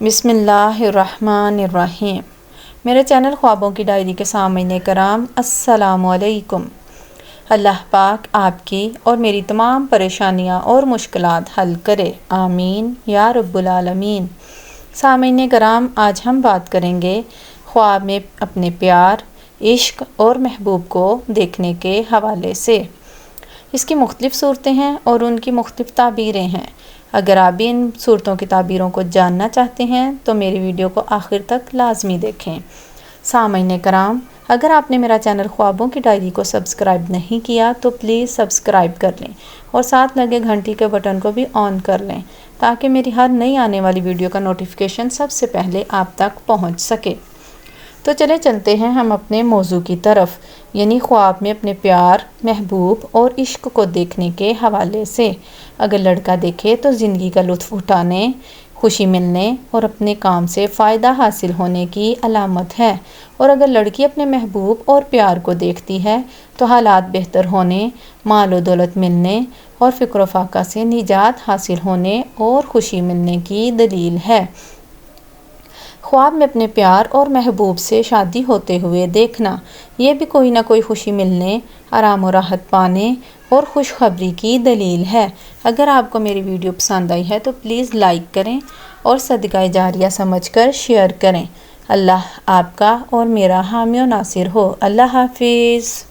بسم اللہ الرحمن الرحیم۔ میرے چینل خوابوں کی ڈائری کے سامعین کرام السلام علیکم۔ اللہ پاک آپ کی اور میری تمام پریشانیاں اور مشکلات حل کرے، آمین یا رب العالمین۔ سامعین کرام، آج ہم بات کریں گے خواب میں اپنے پیار، عشق اور محبوب کو دیکھنے کے حوالے سے۔ اس کی مختلف صورتیں ہیں اور ان کی مختلف تعبیریں ہیں۔ اگر آپ بھی ان صورتوں کی تعبیروں کو جاننا چاہتے ہیں تو میری ویڈیو کو آخر تک لازمی دیکھیں۔ سامعین کرام، اگر آپ نے میرا چینل خوابوں کی ڈائری کو سبسکرائب نہیں کیا تو پلیز سبسکرائب کر لیں اور ساتھ لگے گھنٹی کے بٹن کو بھی آن کر لیں تاکہ میری ہر نئی آنے والی ویڈیو کا نوٹیفیکیشن سب سے پہلے آپ تک پہنچ سکے۔ تو چلتے ہیں ہم اپنے موضوع کی طرف، یعنی خواب میں اپنے پیار، محبوب اور عشق کو دیکھنے کے حوالے سے۔ اگر لڑکا دیکھے تو زندگی کا لطف اٹھانے، خوشی ملنے اور اپنے کام سے فائدہ حاصل ہونے کی علامت ہے، اور اگر لڑکی اپنے محبوب اور پیار کو دیکھتی ہے تو حالات بہتر ہونے، مال و دولت ملنے اور فکر و فاقہ سے نجات حاصل ہونے اور خوشی ملنے کی دلیل ہے۔ خواب میں اپنے پیار اور محبوب سے شادی ہوتے ہوئے دیکھنا، یہ بھی کوئی نہ کوئی خوشی ملنے، آرام و راحت پانے اور خوشخبری کی دلیل ہے۔ اگر آپ کو میری ویڈیو پسند آئی ہے تو پلیز لائک کریں اور صدقہ جاریہ سمجھ کر شیئر کریں۔ اللہ آپ کا اور میرا حامی و ناصر ہو۔ اللہ حافظ۔